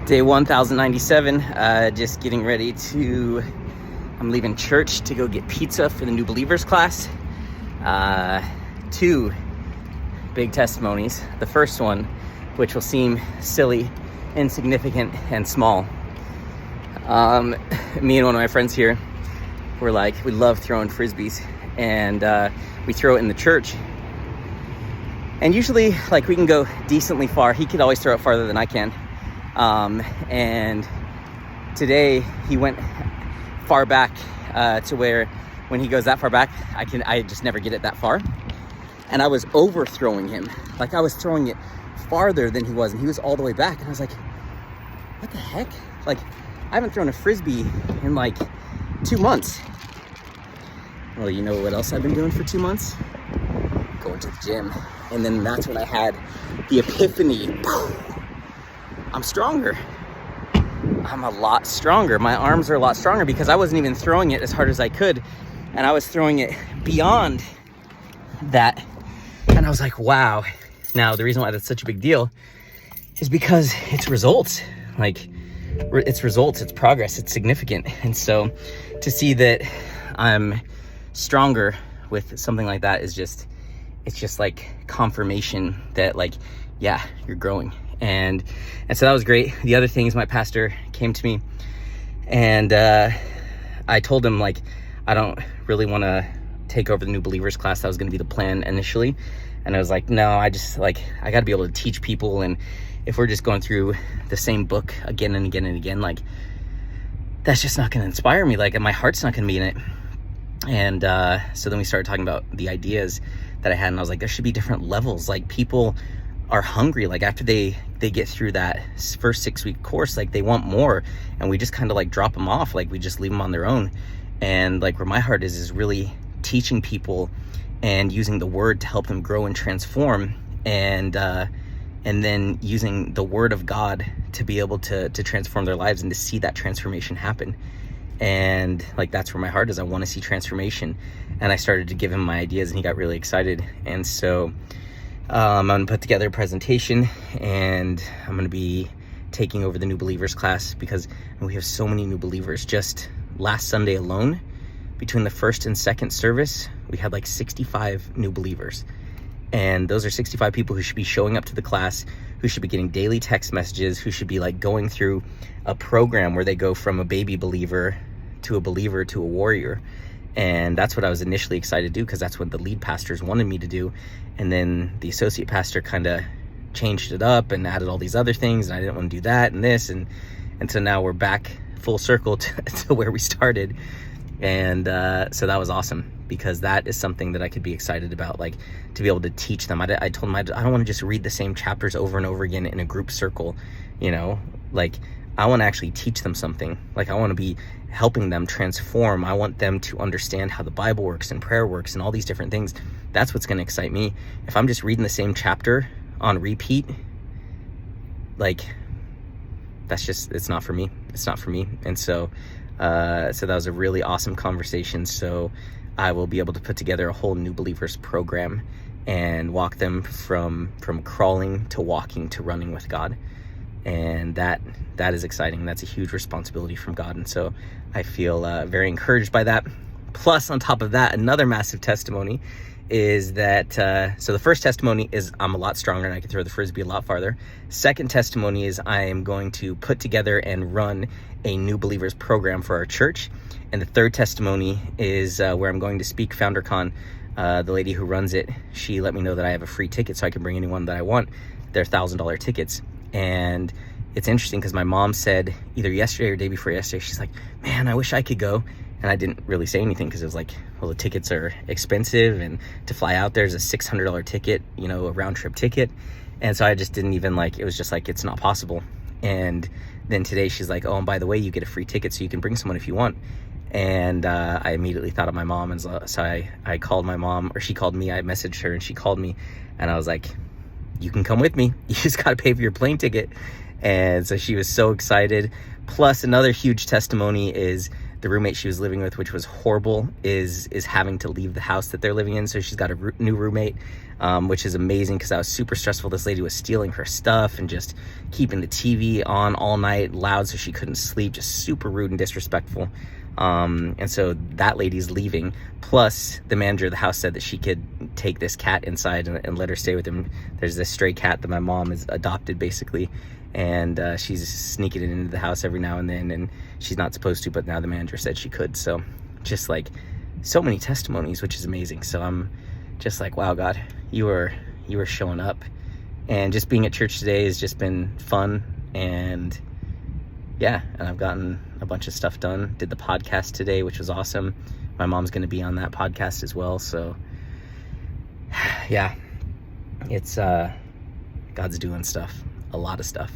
Day 1097, just getting ready I'm leaving church to go get pizza for the new believers class. Two big testimonies. The first one, which will seem silly, insignificant, and small. Me and one of my friends here, we love throwing frisbees, and we throw it in the church. And usually, we can go decently far. He could always throw it farther than I can. And today he went far back to where when he goes that far back, I just never get it that far. And I was overthrowing him. I was throwing it farther than he was, and he was all the way back. And I was like, what the heck? I haven't thrown a frisbee in 2 months. Well, you know what else I've been doing for 2 months? Going to the gym. And then that's when I had the epiphany. I'm stronger. I'm a lot stronger. My arms are a lot stronger because I wasn't even throwing it as hard as I could. And I was throwing it beyond that. And I was like, wow. Now, the reason why that's such a big deal is because it's results. It's results, it's progress, it's significant. And so to see that I'm stronger with something like that is it's just confirmation that yeah, you're growing. And so that was great. The other thing is my pastor came to me, and I told him I don't really want to take over the new believers class. That was going to be the plan initially. And I was like, no, I got to be able to teach people. And if we're just going through the same book again and again and again, that's just not going to inspire me. My heart's not going to be in it. And so then we started talking about the ideas that I had, and I was like, there should be different levels. People are hungry. After they get through that first 6-week course, they want more, and we just kind of drop them off. We just leave them on their own. And where my heart is really teaching people and using the word to help them grow and transform, and then using the word of God to be able to transform their lives and to see that transformation happen. And that's where my heart is. I want to see transformation. And I started to give him my ideas, and he got really excited. And so I'm going to put together a presentation, and I'm going to be taking over the new believers class because we have so many new believers. Just last Sunday alone, between the first and second service, we had 65 new believers. And those are 65 people who should be showing up to the class, who should be getting daily text messages, who should be going through a program where they go from a baby believer to a warrior. And that's what I was initially excited to do, because that's what the lead pastors wanted me to do. And then the associate pastor kind of changed it up and added all these other things, and I didn't want to do that and this. And so now we're back full circle to where we started. And so that was awesome, because that is something that I could be excited about, to be able to teach them. I told them I don't want to just read the same chapters over and over again in a group circle, I want to actually teach them something. I want to be helping them transform. I want them to understand how the Bible works and prayer works and all these different things. That's what's going to excite me. If I'm just reading the same chapter on repeat, it's not for me. It's not for me. And so that was a really awesome conversation. So I will be able to put together a whole new believers program and walk them from crawling to walking to running with God. And that is exciting. That's a huge responsibility from God. And so I feel very encouraged by that. Plus, on top of that, another massive testimony is that, so the first testimony is I'm a lot stronger and I can throw the frisbee a lot farther. Second testimony is I am going to put together and run a new believers program for our church. And the third testimony is where I'm going to speak FounderCon. The lady who runs it, she let me know that I have a free ticket so I can bring anyone that I want. They're $1,000 tickets. And it's interesting because my mom said either yesterday or day before yesterday, she's like, man, I wish I could go. And I didn't really say anything because it was well, the tickets are expensive, and to fly out there's a $600 ticket, a round trip ticket. And so I just didn't even it was just it's not possible. And then today she's like, oh, and by the way, you get a free ticket so you can bring someone if you want. And I immediately thought of my mom. And so I called my mom, or she called me. I messaged her and she called me, and I was like, you can come with me. You just got to pay for your plane ticket. And so she was so excited. Plus, another huge testimony is the roommate she was living with, which was horrible, is having to leave the house that they're living in. So she's got a new roommate, which is amazing, because that was super stressful. This lady was stealing her stuff and just keeping the TV on all night loud so she couldn't sleep, just super rude and disrespectful. And so that lady's leaving. Plus, the manager of the house said that she could take this cat inside and let her stay with him. There's this stray cat that my mom has adopted, basically, and she's sneaking it into the house every now and then, and she's not supposed to, but now the manager said she could. So just like so many testimonies, which is amazing. So I'm just like, wow, God, you are showing up. And just being at church today has just been fun. And yeah, and I've gotten a bunch of stuff done. Did the podcast today, which was awesome. My mom's going to be on that podcast as well. So yeah, it's God's doing stuff, a lot of stuff.